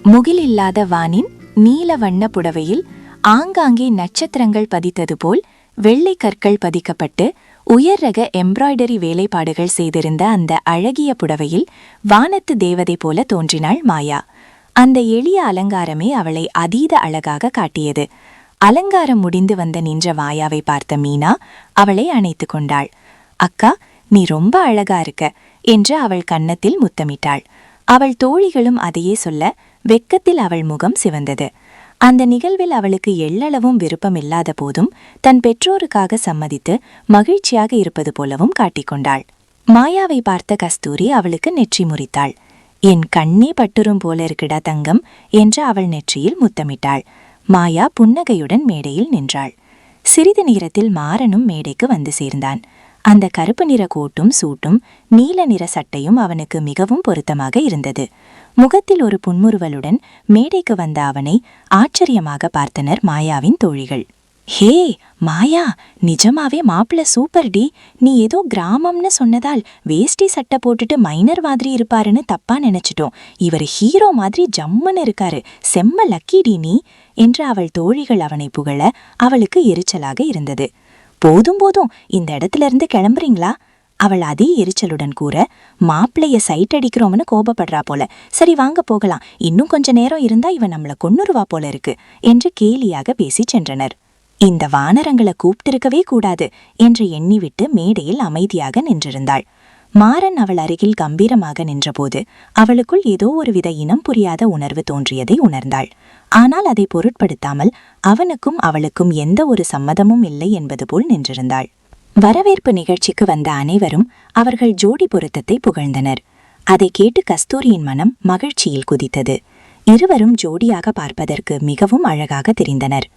முகிலில்லாத வானின் நீல வண்ண புடவையில் ஆங்காங்கே நட்சத்திரங்கள் பதித்தது போல் வெள்ளை கற்கள் பதிக்கப்பட்டு உயர் ரக எம்ப்ராய்டரி வேலைப்பாடுகள் செய்திருந்த அந்த அழகிய புடவையில் வானத்து தேவதை போல தோன்றினாள் மாயா. அந்த எளிய அலங்காரமே அவளை அதீத அழகாக காட்டியது. அலங்காரம் முடிந்து வந்த நின்ற மாயாவை பார்த்த மீனா அவளை அணைத்து கொண்டாள். அக்கா, நீ ரொம்ப அழகா இருக்க என்று அவள் கன்னத்தில் முத்தமிட்டாள். அவள் தோழிகளும் அதையே சொல்ல வெக்கத்தில் அவள் முகம் சிவந்தது. அந்த நிகழ்வில் அவளுக்கு எள்ளளவும் விருப்பமில்லாத போதும் தன் பெற்றோருக்காக சம்மதித்து மகிழ்ச்சியாக இருப்பது போலவும் காட்டிக்கொண்டாள். மாயாவை பார்த்த கஸ்தூரி அவளுக்கு நெற்றி முறித்தாள். என் கண்ணே பட்டுரும் போல இருக்குடா தங்கம் என்று அவள் நெற்றியில் முத்தமிட்டாள். மாயா புன்னகையுடன் மேடையில் நின்றாள். சிறிது நேரத்தில் மாறனும் மேடைக்கு வந்து சேர்ந்தான். அந்த கருப்பு நிற கோட்டும் சூட்டும் நீல நிற சட்டையும் அவனுக்கு மிகவும் பொருத்தமாக இருந்தது. முகத்தில் ஒரு புன்முறுவலுடன் மேடைக்கு வந்த அவனை ஆச்சரியமாக பார்த்தனர் மாயாவின் தோழிகள். ஹே மாயா, நிஜமாவே மாப்பிள்ள சூப்பர் டி. நீ ஏதோ கிராமம்னு சொன்னதால் வேஷ்டி சட்டை போட்டுட்டு மைனர் மாதிரி இருப்பாருன்னு தப்பா நினைச்சிட்டோம். இவர் ஹீரோ மாதிரி ஜம்முன்னு இருக்காரு, செம்ம லக்கிடி நீ என்று அவள் தோழிகள் அவனை புகழ அவளுக்கு எரிச்சலாக இருந்தது. போதும் போதும், இந்த இடத்துல இருந்து கிளம்புறீங்களா? அவள் அதே எரிச்சலுடன் கூற, மாப்பிள்ளைய சைட் அடிக்கிறோம்னு கோபப்படுறா போல. சரி வாங்க போகலாம், இன்னும் கொஞ்ச நேரம் இருந்தா இவன் நம்மள கொன்னுருவா போல இருக்கு என்று கேலியாக பேசி சென்றனர். இந்த வானரங்களை கூப்பிட்டிருக்கவே கூடாது என்று எண்ணிவிட்டு மேடையில் அமைதியாக நின்றிருந்தாள். மாறன் அவள் அருகில் கம்பீரமாக நின்றபோது அவளுக்குள் ஏதோ ஒருவித இனம் புரியாத உணர்வு தோன்றியதை உணர்ந்தாள். ஆனால் அதை பொருட்படுத்தாமல் அவனுக்கும் அவளுக்கும் எந்த ஒரு சம்மதமும் இல்லை என்பது போல் நின்றிருந்தாள். வரவேற்பு நிகழ்ச்சிக்கு வந்த அனைவரும் அவர்கள் ஜோடி பொருத்தத்தை புகழ்ந்தனர். அதை கேட்டு கஸ்தூரியின் மனம் மகிழ்ச்சியில் குதித்தது. இருவரும் ஜோடியாக பார்ப்பதற்கு மிகவும் அழகாக தெரிந்தனர்.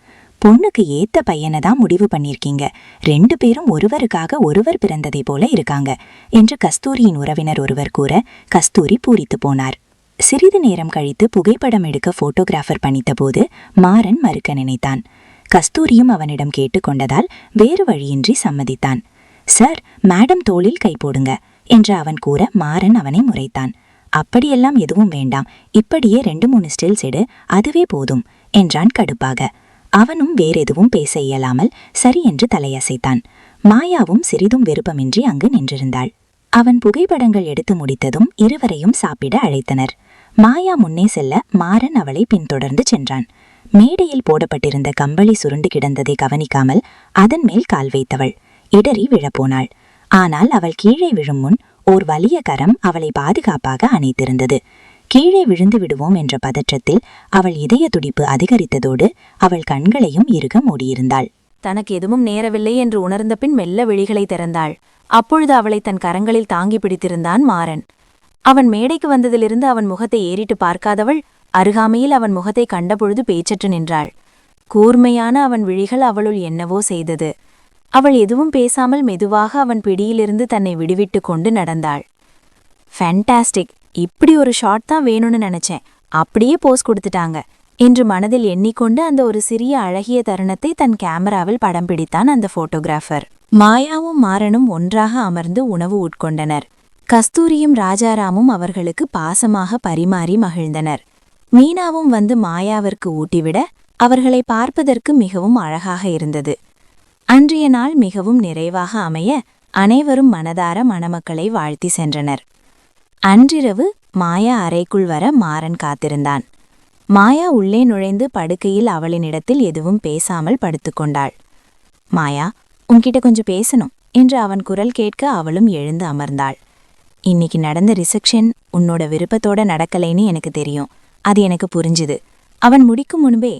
பொண்ணுக்கு ஏத்த பையனை தான் முடிவு பண்ணிருக்கீங்க, 2 பேரும் ஒருவருக்காக ஒருவர் பிறந்ததை போல இருக்காங்க என்று கஸ்தூரியின் உறவினர் ஒருவர் கூற கஸ்தூரி பூரித்து போனார். சிறிது நேரம் கழித்து புகைப்படம் எடுக்க போட்டோகிராஃபர் பணித்தபோது மாறன் மறுக்க நினைத்தான். கஸ்தூரியும் அவனிடம் கேட்டுக்கொண்டதால் வேறு வழியின்றி சம்மதித்தான். சார், மேடம் தோளில் கை போடுங்க என்று அவன் கூற மாறன் அவனை முறைத்தான். அப்படியெல்லாம் எதுவும் வேண்டாம், இப்படியே 2-3 ஸ்டில்ஸ் எடு, அதுவே போதும் என்றான் கடுப்பாக. அவனும் வேறெதுவும் பேச இயலாமல் சரி என்று தலையசைத்தான். மாயாவும் சிறிதும் விருப்பமின்றி அங்கு நின்றிருந்தாள். அவன் புகைப்படங்கள் எடுத்து முடித்ததும் இருவரையும் சாப்பிட அழைத்தனர். மாயா முன்னே செல்ல மாறன் அவளை பின்தொடர்ந்து சென்றான். மேடையில் போடப்பட்டிருந்த கம்பளி சுருண்டு கிடந்ததை கவனிக்காமல் அதன் மேல் கால் வைத்தவள் இடறி விழப்போனாள். ஆனால் அவள் கீழே விழும் முன் ஓர் வலிய கரம் அவளை பாதுகாப்பாக அணைத்திருந்தது. கீழே விழுந்து விடுவோம் என்ற பதற்றத்தில் அவள் இதய துடிப்பு அதிகரித்ததோடு அவள் கண்களையும் இறுக மூடியிருந்தாள். தனக்கு எதுவும் நேரவில்லை என்று உணர்ந்த பின் மெல்ல விழிகளை திறந்தாள். அப்பொழுது அவளை தன் கரங்களில் தாங்கி பிடித்திருந்தான் மாறன். அவன் மேடைக்கு வந்ததிலிருந்து அவன் முகத்தை ஏறிட்டு பார்க்காதவள் அருகாமையில் அவன் முகத்தை கண்டபொழுது பேச்சற்று நின்றாள். கூர்மையான அவன் விழிகள் அவளுள் என்னவோ செய்தது. அவள் எதுவும் பேசாமல் மெதுவாக அவன் பிடியிலிருந்து தன்னை விடுவிட்டு கொண்டு நடந்தாள். ஃபேண்டாஸ்டிக், இப்படி ஒரு ஷாட் தான் வேணும்னு நினைச்சேன், அப்படியே போஸ் கொடுத்துட்டாங்க என்று மனதில் எண்ணிக்கொண்டு அந்த ஒரு சிறிய அழகிய தருணத்தை தன் கேமராவில் படம் பிடித்தான் அந்த போட்டோகிராஃபர். மாயாவும் மாறனும் ஒன்றாக அமர்ந்து உணவு உட்கொண்டனர். கஸ்தூரியும் ராஜாராமும் அவர்களுக்கு பாசமாக பரிமாறி மகிழ்ந்தனர். மீனாவும் வந்து மாயாவிற்கு ஊட்டிவிட அவர்களை பார்ப்பதற்கு மிகவும் அழகாக இருந்தது. அன்றைய நாள் மிகவும் நிறைவாக அமைய அனைவரும் மனதார மணமக்களை வாழ்த்தி சென்றனர். அன்றிரவு மாயா அறைக்குள் வர மாறன் காத்திருந்தான். மாயா உள்ளே நுழைந்து படுக்கையில் அவளினிடத்தில் எதுவும் பேசாமல் படுத்துக்கொண்டாள். மாயா, உன்கிட்ட கொஞ்சம் பேசணும் என்று அவன் குரல் கேட்க அவளும் எழுந்து அமர்ந்தாள். இன்னைக்கு நடந்த ரிசப்ஷன் உன்னோட விருப்பத்தோட நடக்கலைன்னு எனக்கு தெரியும், அது எனக்கு புரிஞ்சுது. அவன் முடிக்கும் முன்பே,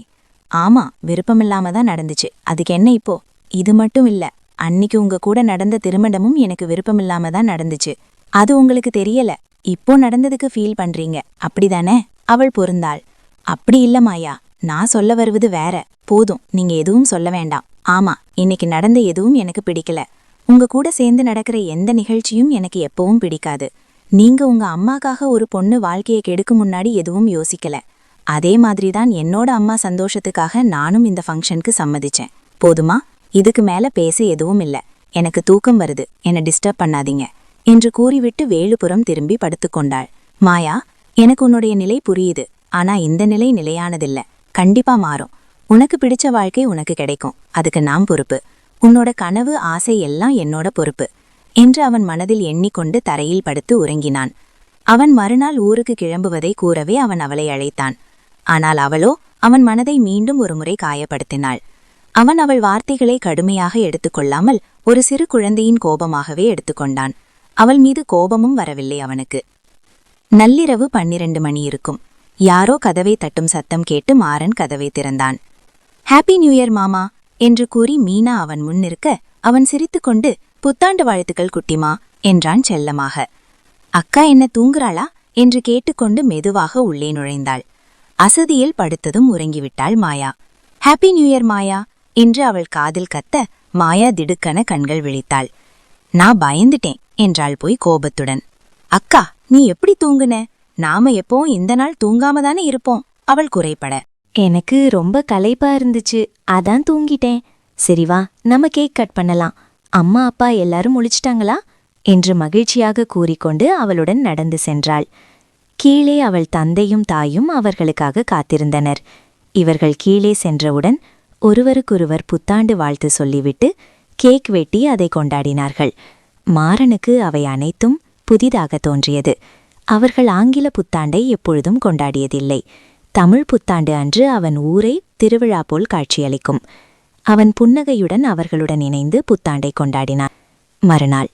ஆமா, விருப்பமில்லாம தான் நடந்துச்சு, அதுக்கு என்ன இப்போ? இது மட்டும் இல்ல, அன்னிக்கு உங்க கூட நடந்த திருமணமும் எனக்கு விருப்பமில்லாம தான் நடந்துச்சு. அது உங்களுக்கு தெரியல, இப்போ நடந்ததுக்கு ஃபீல் பண்றீங்க, அப்படிதானே? அவள் பொருந்தாள். அப்படி இல்ல மாயா, நான் சொல்ல வருவது வேற. போதும், நீங்க எதுவும் சொல்ல வேண்டாம். ஆமா, இன்னைக்கு நடந்த எதுவும் எனக்கு பிடிக்கல. உங்க கூட சேர்ந்து நடக்கிற எந்த நிகழ்ச்சியும் எனக்கு எப்பவும் பிடிக்காது. நீங்க உங்க அம்மாக்காக ஒரு பொண்ணு வாழ்க்கையை கெடுக்கும் முன்னாடி எதுவும் யோசிக்கல. அதே மாதிரிதான் என்னோட அம்மா சந்தோஷத்துக்காக நானும் இந்த ஃபங்க்ஷனுக்கு சம்மதிச்சேன். போதுமா? இதுக்கு மேல பேச எதுவும் இல்ல. எனக்கு தூக்கம் வருது, என்னை டிஸ்டர்ப் பண்ணாதீங்க என்று கூறிவிட்டு வேலுபுறம் திரும்பி படுத்துக்கொண்டாள். மாயா, எனக்கு உன்னுடைய நிலை புரியுது. ஆனா இந்த நிலை நிலையானதில்ல, கண்டிப்பா மாறும். உனக்கு பிடிச்ச வாழ்க்கை உனக்கு கிடைக்கும், அதுக்கு நான் பொறுப்பு. உன்னோட கனவு ஆசை எல்லாம் என்னோட பொறுப்பு என்று அவன் மனதில் எண்ணிக்கொண்டு தரையில் படுத்து உறங்கினான். அவன் மறுநாள் ஊருக்கு கிளம்புவதை கூறவே அவன் அவளை அழைத்தான். ஆனால் அவளோ அவன் மனதை மீண்டும் ஒருமுறை காயப்படுத்தினாள். அவன் அவள் வார்த்தைகளை கடுமையாக எடுத்துக்கொள்ளாமல் ஒரு சிறு குழந்தையின் கோபமாகவே எடுத்துக்கொண்டான். அவள் மீது கோபமும் வரவில்லை அவனுக்கு. நள்ளிரவு 12 மணி இருக்கும். யாரோ கதவை தட்டும் சத்தம் கேட்டு மாறன் கதவை திறந்தான். ஹாப்பி நியூ இயர் மாமா என்று கூறி மீனா அவன் முன்னிருக்க அவன் சிரித்துக்கொண்டு புத்தாண்டு வாழ்த்துக்கள் குட்டிமா என்றான் செல்லமாக. அக்கா என்ன தூங்குறாளா என்று கேட்டுக்கொண்டு மெதுவாக உள்ளே நுழைந்தாள். அசதியில் படுத்ததும் உறங்கிவிட்டாள் மாயா. ஹாப்பி நியூ இயர் மாயா என்று அவள் காதில் கத்த மாயா திடுக்கென கண்கள் விழித்தாள். நான் பயந்துட்டேன் என்றாள் போய் கோபத்துடன். அக்கா நீ எப்படி தூங்குன? நாம எப்பவும் இந்த நாள் தூங்காம தானே இருப்போம் அவள் குறைபட. எனக்கு ரொம்ப களைப்பா இருந்துச்சு, அதான் தூங்கிட்டேன். சரி வா, நம்ம கேக் கட் பண்ணலாம். அம்மா அப்பா எல்லாரும் முழிச்சிட்டாங்களா என்று மகிழ்ச்சியாக கூறிக்கொண்டு அவளுடன் நடந்து சென்றாள். கீழே அவள் தந்தையும் தாயும் அவர்களுக்காக காத்திருந்தனர். இவர்கள் கீழே சென்றவுடன் ஒருவருக்கொருவர் புத்தாண்டு வாழ்த்து சொல்லிவிட்டு கேக் வெட்டி அதை கொண்டாடினார்கள். மாறனுக்கு அவை அனைத்தும் புதிதாக தோன்றியது. அவர்கள் ஆங்கில புத்தாண்டை எப்பொழுதும் கொண்டாடியதில்லை. தமிழ் புத்தாண்டு அன்று அவன் ஊரை திருவிழா போல் காட்சியளிக்கும். அவன் புன்னகையுடன் அவர்களுடன் இணைந்து புத்தாண்டை கொண்டாடினான். மறுநாள்,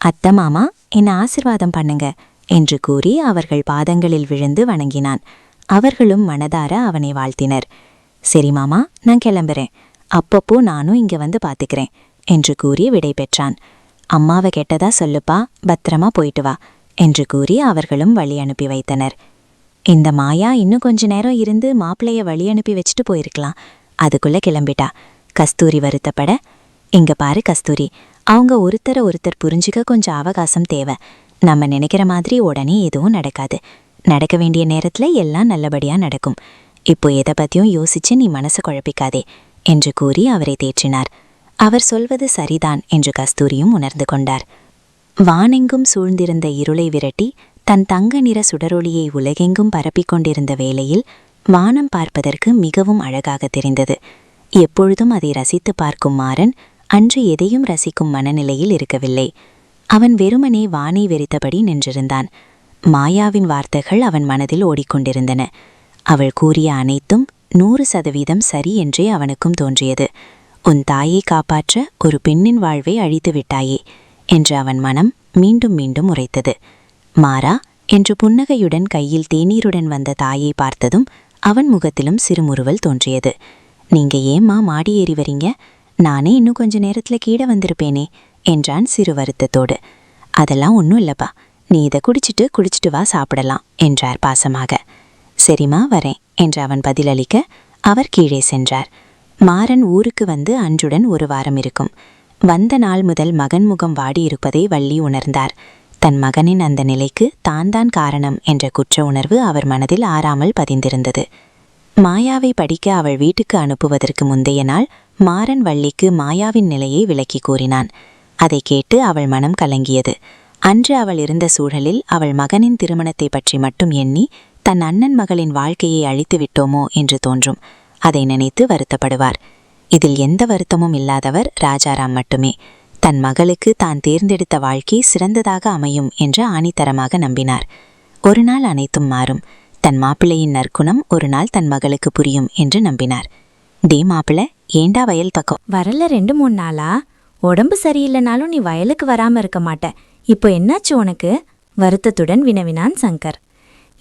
அத்த மாமா என்ன ஆசிர்வாதம் பண்ணுங்க என்று கூறி அவர்கள் பாதங்களில் விழுந்து வணங்கினான். அவர்களும் மனதார அவனை வாழ்த்தினர். சரி மாமா, நான் கிளம்புறேன், அப்பப்போ நானும் இங்க வந்து பாத்துக்கிறேன் என்று கூறி விடை பெற்றான். அம்மாவை கெட்டதா சொல்லுப்பா, பத்திரமா போயிட்டு வா என்று கூறி அவர்களும் வழி அனுப்பி வைத்தனர். இந்த மாயா இன்னும் கொஞ்ச நேரம் இருந்து மாப்பிளைய வழி அனுப்பி வச்சுட்டு போயிருக்கலாம். அதுக்குள்ள கிளம்பிட்டா. கஸ்தூரி வருத்தப்பட, இங்க பாரு கஸ்தூரி, அவங்க ஒருத்தர் புரிஞ்சுக்க கொஞ்சம் அவகாசம் தேவை. நம்ம நினைக்கிற மாதிரி உடனே எதுவும் நடக்காது. நடக்க வேண்டிய நேரத்துல எல்லாம் நல்லபடியா நடக்கும். இப்போ எதை பத்தியும் யோசிச்சு நீ மனசு குழப்பிக்காதே என்று கூறி அவரை தேற்றினார். அவர் சொல்வது சரிதான் என்று கஸ்தூரியும் உணர்ந்து கொண்டார். வானெங்கும் சூழ்ந்திருந்த இருளை விரட்டி தன் தங்க நிற சுடரொளியை உலகெங்கும் பரப்பிக் கொண்டிருந்த வேளையில் வானம் பார்ப்பதற்கு மிகவும் அழகாக தெரிந்தது. எப்பொழுதும் அதை ரசித்து பார்க்கும் மாறன் அன்று எதையும் ரசிக்கும் மனநிலையில் இருக்கவில்லை. அவன் வெறுமனே வானை வெறித்தபடி நின்றிருந்தான். மாயாவின் வார்த்தைகள் அவன் மனதில் ஓடிக்கொண்டிருந்தன. அவள் கூறிய அனைத்தும் 100% சரி என்றே அவனுக்கும் தோன்றியது. உன் தாயை காப்பாற்ற ஒரு பெண்ணின் வாழ்வை அழித்து விட்டாயே என்று அவன் மனம் மீண்டும் மீண்டும் உரைத்தது. மாறா என்று புன்னகையுடன் கையில் தேநீருடன் வந்த தாயை பார்த்ததும் அவன் முகத்திலும் சிறுமுறுவல் தோன்றியது. நீங்க ஏம்மா மாடி ஏறி வரீங்க? நானே இன்னும் கொஞ்ச நேரத்துல கீழே வந்திருப்பேனே என்றான் சிறு வருத்தத்தோடு. அதெல்லாம் ஒன்றும் இல்லப்பா, நீ இதை குடிச்சிட்டு வா, சாப்பிடலாம் என்றார் பாசமாக. சரிம்மா வரேன் என்று அவன் பதிலளிக்க அவர் கீழே சென்றார். மாறன் ஊருக்கு வந்து அன்றுடன் 1 வாரம் இருக்கும். வந்த நாள் முதல் மகன் முகம் வாடியிருப்பதை வள்ளி உணர்ந்தார். தன் மகனின் அந்த நிலைக்கு தான் காரணம் என்ற குற்ற உணர்வு அவர் மனதில் ஆறாமல் பதிந்திருந்தது. மாயாவை படிக்க அவள் வீட்டுக்கு அனுப்புவதற்கு முந்தைய நாள் மாறன் வள்ளிக்கு மாயாவின் நிலையை விளக்கி கூறினான். அதை கேட்டு அவள் மனம் கலங்கியது. அன்று அவள் இருந்த சூழலில் அவள் மகனின் திருமணத்தை பற்றி மட்டும் எண்ணி தன் அண்ணன் மகளின் வாழ்க்கையை அழித்து விட்டோமோ என்று தோன்றும். அதை நினைத்து வருத்தப்படுவார். இதில் எந்த வருத்தமும் இல்லாதவர் ராஜாராம் மட்டுமே. தன் மகளுக்கு தான் தேர்ந்தெடுத்த வாழ்க்கை சிறந்ததாக அமையும் என்று ஆணித்தரமாக நம்பினார். ஒரு நாள் அனைத்தும் மாறும். தன் மாப்பிள்ளையின் நற்குணம் ஒரு நாள் தன் மகளுக்கு புரியும் என்று நம்பினார். டே மாப்பிள்ள, ஏண்டா வயல் பக்கம் வரல? 2-3 நாளா? உடம்பு சரியில்லைனாலும் நீ வயலுக்கு வராம இருக்க மாட்ட. இப்போ என்னாச்சு உனக்கு? வருத்தத்துடன் வினவினான் சங்கர்.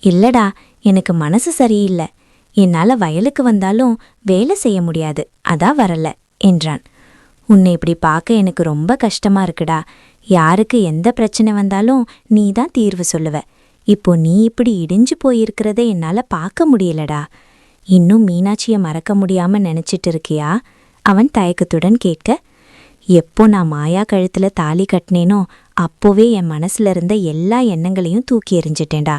இல்லடா, எனக்கு மனசு சரியில்லை. என்னால வயலுக்கு வந்தாலும் வேலை செய்ய முடியாது, அதான் வரல என்றான். உன்னை இப்படி பார்க்க எனக்கு ரொம்ப கஷ்டமா இருக்குடா. யாருக்கு எந்த பிரச்சனை வந்தாலும் நீ தான் தீர்வு சொல்லுவ. இப்போ நீ இப்படி இடிஞ்சு போயிருக்கிறத என்னால பார்க்க முடியலடா. இன்னும் மீனாட்சியை மறக்க முடியாம நினைச்சிட்டு இருக்கியா? அவன் தயக்கத்துடன் கேட்க, எப்போ நான் மாயா கழுத்துல தாலி கட்டினேனோ அப்போவே என் மனசுல இருந்த எல்லா எண்ணங்களையும் தூக்கி எறிஞ்சிட்டேன்டா.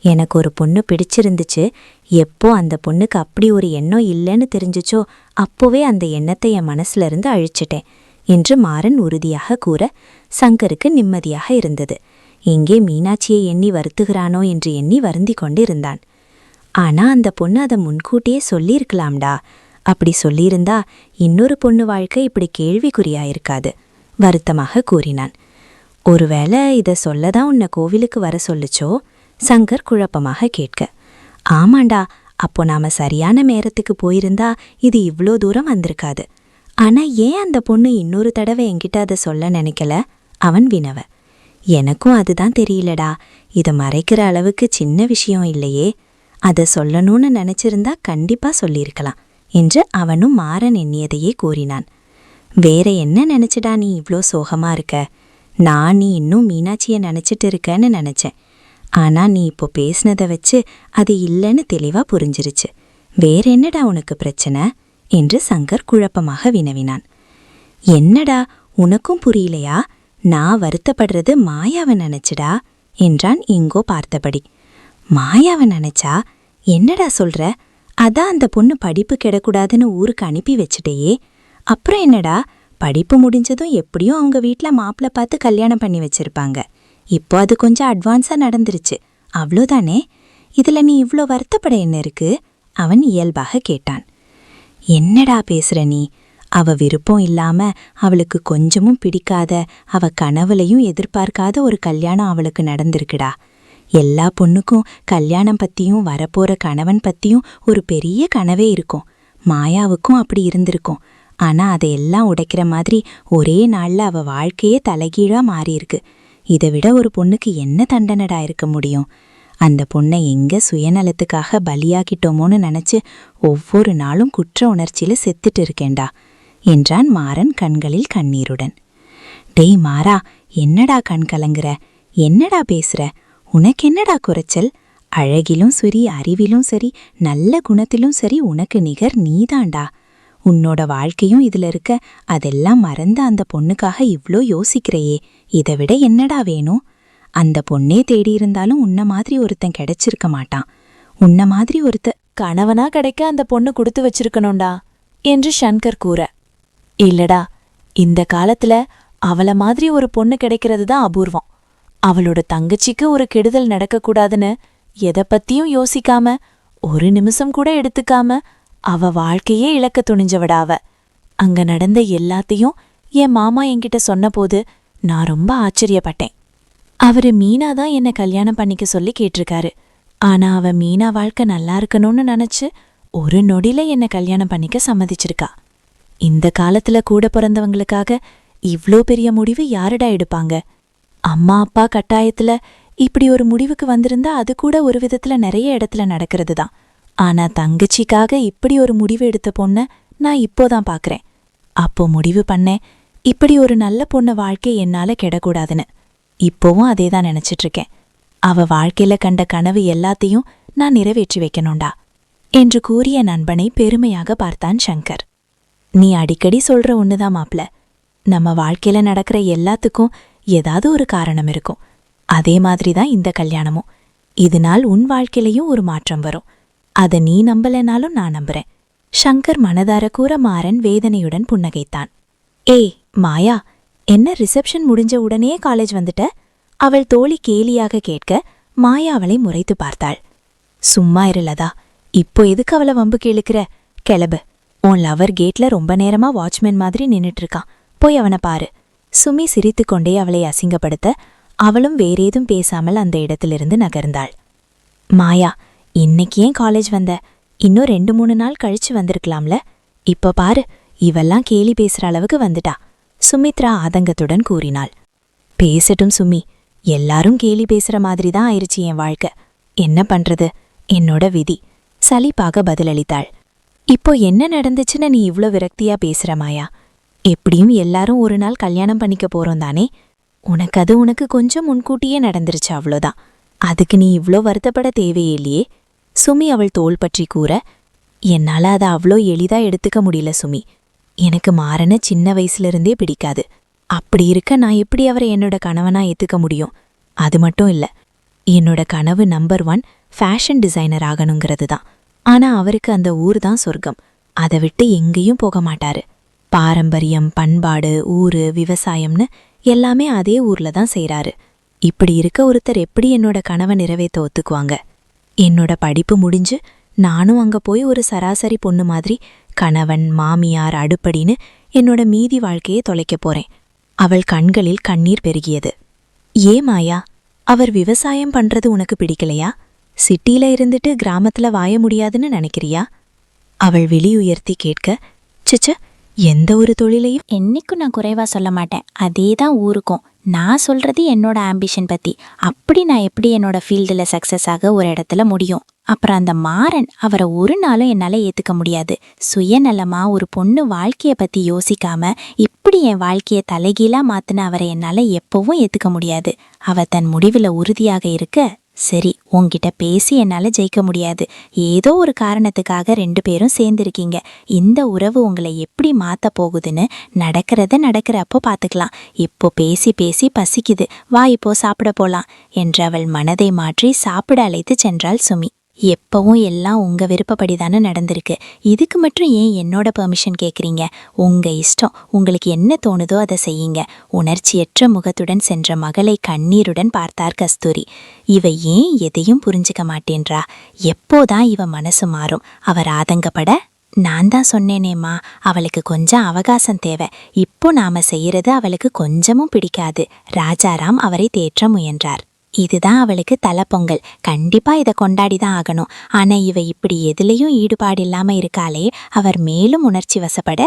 எனக்கு ஒரு பொண்ணு பிடிச்சிருந்துச்சு. எப்போ அந்த பொண்ணுக்கு அப்படி ஒரு எண்ணம் இல்லைன்னு தெரிஞ்சிச்சோ அப்போவே அந்த எண்ணத்தை என் மனசுல இருந்து அழிச்சிட்டேன் என்று மாறன் உறுதியாக கூற சங்கருக்கு நிம்மதியாக இருந்தது. எங்கே மீனாட்சியை எண்ணி வருத்துகிறானோ என்று எண்ணி வருந்தி கொண்டு இருந்தான். ஆனா அந்த பொண்ணு அதை முன்கூட்டியே சொல்லியிருக்கலாம்டா. அப்படி சொல்லியிருந்தா இன்னொரு பொண்ணு வாழ்க்கை இப்படி கேள்விக்குறியாயிருக்காது வருத்தமாக கூறினான். ஒருவேளை இதை சொல்லதான் உன்னை கோவிலுக்கு வர சொல்லுச்சோ? சங்கர் குழப்பமாக கேட்க. ஆமாண்டா, அப்போ நாம சரியான நேரத்துக்கு போயிருந்தா இது இவ்ளோ தூரம் வந்திருக்காது. ஆனா ஏன் அந்த பொண்ணு இன்னொரு தடவை என்கிட்ட அதை சொல்ல நினைக்கல? அவன் வினவ. எனக்கும் அதுதான் தெரியலடா. இதை மறைக்கிற அளவுக்கு சின்ன விஷயம் இல்லையே. அதை சொல்லணும்னு நினைச்சிருந்தா கண்டிப்பா சொல்லியிருக்கலாம் என்று அவனும் மாறன் எண்ணியதையே கூறினான். வேற என்ன நினைச்சடா நீ இவ்ளோ சோகமா இருக்க? நான் நீ இன்னும் மீனாட்சியை நினைச்சிட்டு இருக்கன்னு நினைச்சேன். ஆனா நீ இப்போ பேசினதை வச்சு அது இல்லைன்னு தெளிவா புரிஞ்சிருச்சு. வேற என்னடா உனக்கு பிரச்சனை என்று சங்கர் குழப்பமாக வினவினான். என்னடா உனக்கும் புரியலையா? நான் வருத்தப்படுறது மாயாவை நினைச்சுடா என்றான் இங்கோ பார்த்தபடி. மாயாவை நினைச்சா? என்னடா சொல்ற? அதான் அந்த பொண்ணு படிப்பு கெடக்கூடாதுன்னு ஊருக்கு அனுப்பி வச்சுட்டேயே. அப்புறம் என்னடா, படிப்பு முடிஞ்சதும் எப்படியும் அவங்க வீட்ல மாப்பிள்ளை பார்த்து கல்யாணம் பண்ணி வச்சிருப்பாங்க. இப்போ அது கொஞ்சம் அட்வான்ஸா நடந்துருச்சு, அவ்வளோதானே. இதுல நீ இவ்ளோ வருத்தப்பட என்ன இருக்கு? அவன் இயல்பாக கேட்டான். என்னடா பேசுற நீ? அவ விருப்பம் இல்லாம, அவளுக்கு கொஞ்சமும் பிடிக்காத, அவ கனவுலையும் எதிர்பார்க்காத ஒரு கல்யாணம் அவளுக்கு நடந்திருக்குடா. எல்லா பொண்ணுக்கும் கல்யாணம் பத்தியும் வரப்போற கணவன் பத்தியும் ஒரு பெரிய கனவே இருக்கும். மாயாவுக்கும் அப்படி இருந்திருக்கும். ஆனா அதையெல்லாம் உடைக்கிற மாதிரி ஒரே நாள்ல அவ வாழ்க்கையே தலைகீழா மாறியிருக்கு. இதை விட ஒரு பொண்ணுக்கு என்ன தண்டனடா இருக்க முடியும்? அந்த பொண்ணை எங்க சுயநலத்துக்காக பலியாக்கிட்டோமோன்னு நினைச்சு ஒவ்வொரு நாளும் குற்ற உணர்ச்சியில செத்துட்டு இருக்கேன்டா என்றான் மாறன் கண்களில் கண்ணீருடன். டேய் மாறா, என்னடா கண் கலங்குற? என்னடா பேசுற? உனக்கு என்னடா குறைச்சல்? அழகிலும் சரி, அறிவிலும் சரி, நல்ல குணத்திலும் சரி உனக்கு நிகர் நீதாண்டா. உன்னோட வாழ்க்கையும் இதுல இருக்க, அதெல்லாம் மறந்த அந்த பொண்ணுக்காக இவ்ளோ யோசிக்கிறையே, இதை விட என்னடா வேணும்? அந்த பொண்ணே தேடியிருந்தாலும் உன்ன மாதிரி ஒருத்தன் கிடைச்சிருக்க மாட்டான். உன்ன மாதிரி கணவனா கிடைக்க அந்த பொண்ணு கொடுத்து வச்சிருக்கணும்டா என்று சங்கர் கூற. இல்லடா, இந்த காலத்துல அவள மாதிரி ஒரு பொண்ணு கிடைக்கிறது தான் அபூர்வம். அவளோட தங்கச்சிக்கு ஒரு கெடுதல் நடக்கக்கூடாதுன்னு எதை பத்தியும் யோசிக்காம, ஒரு நிமிஷம் கூட எடுத்துக்காம அவ வாழ்க்கையே இழக்க துணிஞ்சவடா அவ. அங்க நடந்த எல்லாத்தையும் என் மாமா என்கிட்ட சொன்னபோது நான் ரொம்ப ஆச்சரியப்பட்டேன். அவரு மீனா தான் என்ன கல்யாணம் பண்ணிக்க சொல்லி கேட்டிருக்காரு. ஆனா அவ மீனா வாழ்க்கை நல்லா இருக்கணும்னு நினைச்சு ஒரு நொடியில என்ன கல்யாணம் பண்ணிக்க சம்மதிச்சிருக்கா. இந்த காலத்துல கூட பிறந்தவங்களுக்காக இவ்ளோ பெரிய முடிவு யாருடா எடுப்பாங்க? அம்மா அப்பா கட்டாயத்துல இப்படி ஒரு முடிவுக்கு வந்திருந்தா அது கூட ஒரு விதத்துல நிறைய இடத்துல நடக்கிறது தான். ஆனா தங்கச்சிக்காக இப்படி ஒரு முடிவு எடுத்த பொண்ண நான் இப்போதான் பாக்குறேன். அப்போ முடிவு பண்ணேன், இப்படி ஒரு நல்ல பொண்ணு வாழ்க்கை என்னால கெடக்கூடாதுன்னு. இப்போவும் அதேதான் நினைச்சிட்டு இருக்கேன். அவ வாழ்க்கையில கண்ட கனவு எல்லாத்தையும் நான் நிறைவேற்றி வைக்கணும்டா என்று கூறிய நண்பனை பெருமையாக பார்த்தான் சங்கர். நீ அடிக்கடி சொல்ற ஒண்ணுதான் மாப்ள. நம்ம வாழ்க்கையில நடக்கிற எல்லாத்துக்கும் ஏதாவது ஒரு காரணம் இருக்கும். அதே மாதிரிதான் இந்த கல்யாணமும். இதனால் உன் வாழ்க்கையிலையும் ஒரு மாற்றம் வரும். அத நீ நம்பலனாலும் நான் நம்புறேன். சங்கர் மனதார கூற மாறன் வேதனையுடன் புன்னகைத்தான். ஏய் மாயா, என்ன ரிசப்ஷன் முடிஞ்ச உடனே காலேஜ் வந்துட்ட? அவள் தோழி கேலியாக கேட்க மாயா அவளை முறைத்து பார்த்தாள். சும்மா இருலதா, இப்போ எதுக்கு அவளை வம்பு கேளுக்கிற? கிளம்பு. உன் லவர் கேட்ல ரொம்ப நேரமா வாட்ச்மேன் மாதிரி நின்னுட்டு இருக்கான், போய் அவனை பாரு. சுமி சிரித்துக்கொண்டே அவளை அசிங்கப்படுத்த அவளும் வேறேதும் பேசாமல் அந்த இடத்திலிருந்து நகர்ந்தாள். மாயா, இன்னைக்கு ஏன் காலேஜ் வந்த? இன்னும் 2-3 நாள் கழிச்சு வந்திருக்கலாம்ல. இப்ப பாரு, இவெல்லாம் கேலி பேசுற அளவுக்கு வந்துட்டா, சுமித்ரா ஆதங்கத்துடன் கூறினாள். பேசட்டும் சுமி, எல்லாரும் கேலி பேசுற மாதிரிதான் ஆயிருச்சு என் வாழ்க்கை. என்ன பண்றது, என்னோட விதி, சலிப்பாக பதிலளித்தாள். இப்போ என்ன நடந்துச்சுன்னு நீ இவ்ளோ விரக்தியா பேசுற மாயா? எப்படியும் எல்லாரும் ஒரு நாள் கல்யாணம் பண்ணிக்க போறோம் தானே? உனக்கு கொஞ்சம் முன்கூட்டியே நடந்துருச்சு, அவ்வளோதான். அதுக்கு நீ இவ்ளோ வருத்தப்பட தேவையில்லையே. சுமி அவள் தோள் பற்றி கூற, என்னால அதை அவ்வளோ எளிதா எடுத்துக்க முடியல சுமி. எனக்கு மாறன சின்ன வயசுல பிடிக்காது. அப்படி இருக்க நான் எப்படி அவரை என்னோட கணவனா ஏத்துக்க முடியும்? அது மட்டும் இல்ல, என்னோட கனவு நம்பர் 1 ஃபேஷன் டிசைனர் ஆகணுங்கிறது தான். ஆனா அவருக்கு அந்த ஊர் தான் சொர்க்கம். அதை விட்டு எங்கேயும் போக மாட்டாரு. பாரம்பரியம், பண்பாடு, ஊரு, விவசாயம்னு எல்லாமே அதே ஊர்ல தான் செய்றாரு. இப்படி இருக்க ஒருத்தர் எப்படி என்னோட கனவை நிறைவேற்ற ஒத்துக்குவாங்க? என்னோட படிப்பு முடிஞ்சு நானும் அங்க போய் ஒரு சராசரி பொண்ணு மாதிரி கணவன் மாமியார் அடுப்படின்னு என்னோட மீதி வாழ்க்கையை தொலைக்கப் போறேன். அவள் கண்களில் கண்ணீர் பெருகியது. ஏ மாயா, அவர் விவசாயம் பண்றது உனக்கு பிடிக்கலையா? சிட்டியில இருந்துட்டு கிராமத்துல வாய முடியாதுன்னு நினைக்கிறியா? அவள் விழி உயர்த்தி கேட்க, சிச்ச, எந்த ஒரு தொழிலையும் என்னைக்கும் நான் குறைவா சொல்ல மாட்டேன். அதேதான் ஊருக்கும். நான் சொல்றது என்னோட ஆம்பிஷன் பத்தி. அப்படி நான் எப்படி என்னோட ஃபீல்டில் சக்சஸ் ஆக ஒரு இடத்துல முடியும்? அப்புறம் அந்த மாறன், அவரை ஒரு நாளும் என்னால ஏத்துக்க முடியாது. சுயநலமா ஒரு பொண்ணு வாழ்க்கைய பத்தி யோசிக்காம இப்படி என் வாழ்க்கைய தலைகீழா மாத்தின அவரை என்னால எப்பவும் ஏத்துக்க முடியாது. அவ தன் முடிவுல உறுதியாக இருக்க, சரி, உன்கிட்ட பேசி என்னால ஜெயிக்க முடியாது. ஏதோ ஒரு காரணத்துக்காக 2 பேரும் சேர்ந்திருக்கீங்க. இந்த உறவு உங்களை எப்படி மாத்த போகுதுன்னு நடக்கிறப்போ பார்த்துக்கலாம். இப்போ பேசி பேசி பசிக்குது, வா இப்போ சாப்பிட போலாம் என்று அவள் மனதை மாற்றி சாப்பிட அழைத்து சென்றாள் சுமி. எப்பவும் எல்லாம் உங்க விருப்பப்படிதானே நடந்திருக்கு. இதுக்கு மட்டும் ஏன் என்னோட பெர்மிஷன் கேட்குறீங்க? உங்க இஷ்டம். உங்களுக்கு என்ன தோணுதோ அதை செய்யுங்க. உணர்ச்சியற்ற முகத்துடன் சென்ற மகளை கண்ணீருடன் பார்த்தார் கஸ்தூரி. இவ ஏன் எதையும் புரிஞ்சுக்க மாட்டேன்றா? எப்போதான் இவ மனசு மாறும்? அவர் ஆதங்கப்பட, நான் தான் சொன்னேனேம்மா, அவளுக்கு கொஞ்சம் அவகாசம் தேவை. இப்போ நாம செய்யறது அவளுக்கு கொஞ்சமும் பிடிக்காது. ராஜாராம் அவரை தேற்ற முயன்றார். இதுதான் அவளுக்கு தலைப்பொங்கல், கண்டிப்பா இதை கொண்டாடிதான் ஆகணும். ஆனா இவ இப்படி எதுலயும் ஈடுபாடு இல்லாம இருக்காளே, அவர் மேலும் உணர்ச்சி வசப்பட,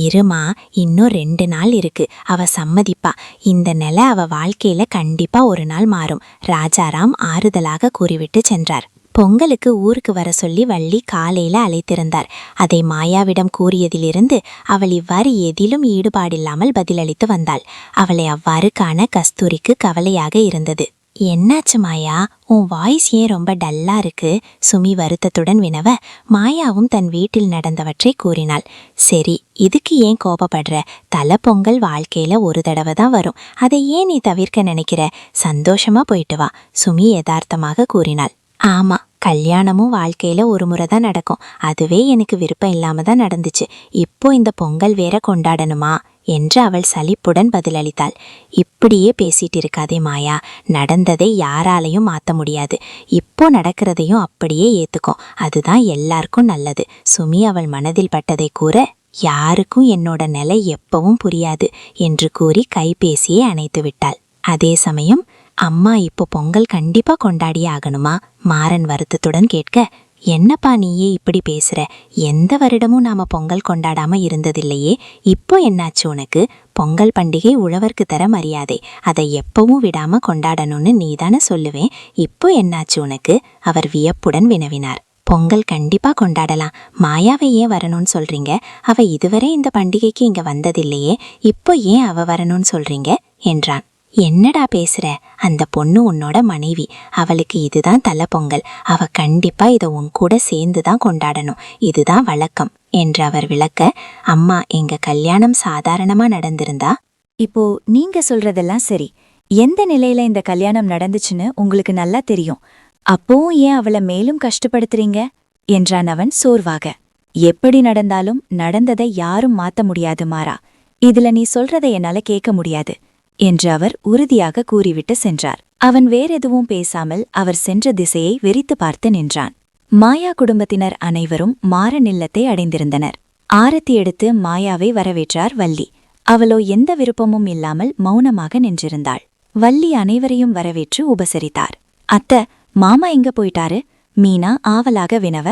இருமா, இன்னும் 2 நாள் இருக்கு, அவ சம்மதிப்பா. இந்த நிலை அவ வாழ்க்கையில கண்டிப்பா ஒரு நாள் மாறும். ராஜாராம் ஆறுதலாக கூறிவிட்டு சென்றார். பொங்கலுக்கு ஊருக்கு வர சொல்லி வள்ளி காலையில அழைத்திருந்தார். அதை மாயாவிடம் கூறியதிலிருந்து அவள் இவ்வாறு எதிலும் ஈடுபாடில்லாமல் பதிலளித்து வந்தாள். அவளை அவ்வாறு காண கஸ்தூரிக்கு கவலையாக இருந்தது. என்னாச்சு மாயா, உன் வாய்ஸ் ஏன் ரொம்ப டல்லா இருக்கு? சுமி வருத்தத்துடன் வினவ, மாயாவும் தன் வீட்டில் நடந்தவற்றை கூறினாள். சரி, இதுக்கு ஏன் கோபப்படுற? தலை பொங்கல் வாழ்க்கையில ஒரு தடவை தான் வரும். அதை ஏன் நீ தவிர்க்க நினைக்கிற? சந்தோஷமா போயிட்டு வா, சுமி யதார்த்தமாக கூறினாள். ஆமா, கல்யாணமும் வாழ்க்கையில ஒரு முறை தான் நடக்கும். அதுவே எனக்கு விருப்பம் இல்லாம தான் நடந்துச்சு. இப்போ இந்த பொங்கல் வேற கொண்டாடணுமா என்று அவள் சலிப்புடன் பதிலளித்தாள். இப்படியே பேசிட்டு இருக்காதே மாயா, நடந்ததை யாராலையும் மாத்த முடியாது. இப்போ நடக்கிறதையும் அப்படியே ஏத்துக்கோ, அதுதான் எல்லாருக்கும் நல்லது. சுமி அவள் மனதில் பட்டதை கூற, யாருக்கும் என்னோட நிலை எப்பவும் புரியாது என்று கூறி கைபேசியை அணைத்து விட்டாள். அதே சமயம், அம்மா இப்போ பொங்கல் கண்டிப்பா கொண்டாடியே ஆகணுமா? மாறன் வருத்தத்துடன் கேட்க, என்னப்பா நீயே இப்படி பேசுற? எந்த வருடமும் நாம பொங்கல் கொண்டாடாம இருந்ததில்லையே, இப்போ என்னாச்சு உனக்கு? பொங்கல் பண்டிகை உழவர்க்கு தர மரியாதை, அதை எப்பவும் விடாம கொண்டாடணும்னு நீதானே சொல்லுவேன். இப்போ என்னாச்சு உனக்கு? அவர் வியப்புடன் வினவினார். பொங்கல் கண்டிப்பா கொண்டாடலாம். மாயாவை ஏன் வரணும்னு சொல்றீங்க? அவ இதுவரை இந்த பண்டிகைக்கு இங்க வந்ததில்லையே, இப்போ ஏன் அவ வரணும்னு சொல்றீங்க என்றான். என்னடா பேசுற? அந்த பொண்ணு உன்னோட மனைவி. அவளுக்கு இதுதான் தலை பொங்கல். அவ கண்டிப்பா இதை உன் கூட சேர்ந்துதான் கொண்டாடணும். இதுதான் வழக்கம் என்று அவர் விளக்க, அம்மா, எங்க கல்யாணம் சாதாரணமா நடந்திருந்தா? இப்போ நீங்க சொல்றதெல்லாம் சரி. எந்த நிலையில இந்த கல்யாணம் நடந்துச்சுன்னு உங்களுக்கு நல்லா தெரியும். அப்பவும் ஏன் அவளை மேலும் கஷ்டப்படுத்துறீங்க என்றான் அவன் சோர்வாக. எப்படி நடந்தாலும் நடந்ததை யாரும் மாத்த முடியாது மாறா. இதுல நீ சொல்றதை என்னால கேட்க முடியாது என்று அவர் உறுதியாக கூறிவிட்டு சென்றார். அவன் வேறெதுவும் பேசாமல் அவர் சென்ற திசையை வெறித்து பார்த்து நின்றான். மாயா குடும்பத்தினர் அனைவரும் மாறன் இல்லத்தை அடைந்திருந்தனர். ஆரத்தி எடுத்து மாயாவை வரவேற்றார் வள்ளி. அவளோ எந்த விருப்பமும் இல்லாமல் மௌனமாக நின்றிருந்தாள். வள்ளி அனைவரையும் வரவேற்று உபசரித்தார். அத்த, மாமா எங்க போயிட்டாரு? மீனா ஆவலாக வினவ,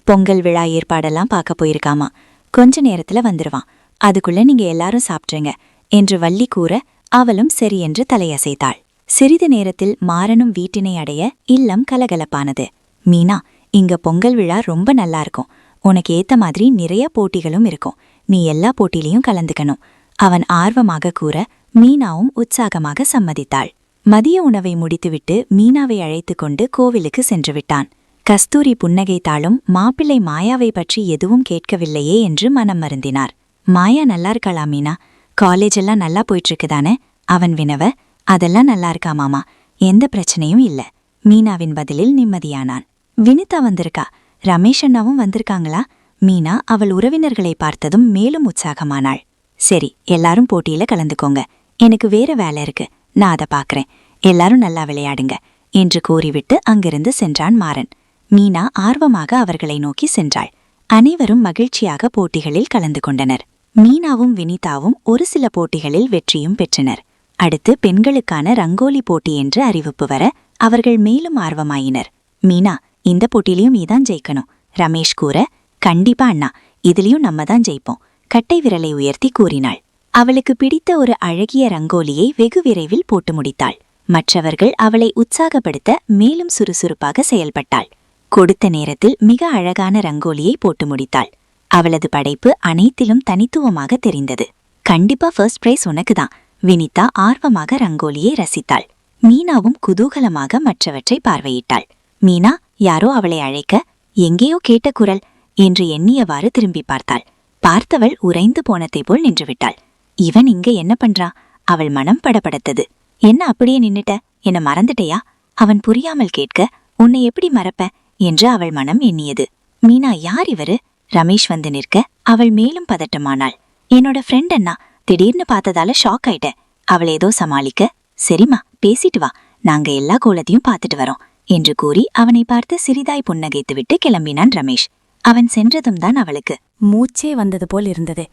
பொங்கல் விழா ஏற்பாடெல்லாம் பார்க்க போயிருக்காமா, கொஞ்ச நேரத்துல வந்துருவான், அதுக்குள்ள நீங்க எல்லாரும் சாப்பிட்ருங்க என்று வள்ளி கூற, அவளும் சரி என்று தலையசைத்தாள். சிறிது நேரத்தில் மாறனும் வீட்டினை அடைய இல்லம் கலகலப்பானது. மீனா, இங்க பொங்கல் விழா ரொம்ப நல்லா இருக்கும். உனக்கு ஏத்த மாதிரி நிறைய போட்டிகளும் இருக்கும். நீ எல்லா போட்டியிலையும் கலந்துக்கணும் அவன் ஆர்வமாக கூற, மீனாவும் உற்சாகமாக சம்மதித்தாள். மதிய உணவை முடித்துவிட்டு மீனாவை அழைத்து கொண்டு கோவிலுக்கு சென்று விட்டான். கஸ்தூரி புன்னகைத்தாலும் மாப்பிள்ளை மாயாவை பற்றி எதுவும் கேட்கவில்லையே என்று மனம் மருந்தினார். மாயா நல்லா இருக்காளா மீனா? காலேஜ் எல்லாம் நல்லா போயிட்டுருக்குதானே? அவன் வினவ, அதெல்லாம் நல்லா இருக்கா மாமா, எந்த பிரச்சனையும் இல்ல. மீனாவின் பதிலில் நிம்மதியானான். வினிதா வந்திருக்கா, ரமேஷ் அண்ணாவும் வந்திருக்காங்களா? மீனா அவள் உறவினர்களை பார்த்ததும் மேலும் உற்சாகமானாள். சரி, எல்லாரும் போட்டியில கலந்துக்கோங்க, எனக்கு வேற வேலை இருக்கு, நான் அதை பார்க்கறேன், எல்லாரும் நல்லா விளையாடுங்க என்று கூறிவிட்டு அங்கிருந்து சென்றான் மாறன். மீனா ஆர்வமாக அவர்களை நோக்கி சென்றாள். அனைவரும் மகிழ்ச்சியாக போட்டிகளில் கலந்து கொண்டனர். மீனாவும் வினிதாவும் ஒரு சில போட்டிகளில் வெற்றியும் பெற்றனர். அடுத்து பெண்களுக்கான ரங்கோலி போட்டி என்று அறிவிப்பு வர அவர்கள் மேலும் ஆர்வமாயினர். மீனா, இந்த போட்டியிலையும் நீதான் ஜெயிக்கணும். ரமேஷ் கூற, கண்டிப்பா அண்ணா, இதுலயும் நம்ம தான் ஜெயிப்போம். கட்டை விரலை உயர்த்தி கூறினாள். அவளுக்கு பிடித்த ஒரு அழகிய ரங்கோலியை வெகு விரைவில் போட்டு முடித்தாள். மற்றவர்கள் அவளை உற்சாகப்படுத்த மேலும் சுறுசுறுப்பாக செயல்பட்டாள். கொடுத்த நேரத்தில் மிக அழகான ரங்கோலியை போட்டு முடித்தாள். அவளது படைப்பு அனைத்திலும் தனித்துவமாக தெரிந்தது. கண்டிப்பா ஃபர்ஸ்ட் பிரைஸ் உனக்குதான். வினிதா ஆர்வமாக ரங்கோலியை ரசித்தாள். மீனாவும் குதூகலமாக மற்றவற்றை பார்வையிட்டாள். மீனா, யாரோ அவளை அழைக்க, எங்கேயோ கேட்ட குரல் என்று எண்ணியவாறு திரும்பி பார்த்தாள். பார்த்தவள் உறைந்து போனதை போல் நின்றுவிட்டாள். இவன் இங்க என்ன பண்றா? அவள் மனம் படபடத்தது. என்ன அப்படியே நின்னுட்ட? என்ன மறந்துட்டையா? அவன் புரியாமல் கேட்க, உன்னை எப்படி மறப்ப என்று அவள் மனம் எண்ணியது. மீனா, யார் இவரு? ரமேஷ் வந்து நிற்க அவள் மேலும் பதட்டமானாள். என்னோட ஃப்ரெண்ட் அண்ணா, திடீர்னு பார்த்ததால ஷாக் ஆயிட்டேன். அவள் ஏதோ சமாளிக்க, சரிம்மா பேசிட்டு வா, நாங்க எல்லா கோலத்தையும் பார்த்துட்டு வரோம் என்று கூறி அவனை பார்த்து சிறிதாய் புன்னகைத்துவிட்டு கிளம்பினான் ரமேஷ். அவன் சென்றதும் தான் அவளுக்கு மூச்சே வந்தது போல் இருந்தது.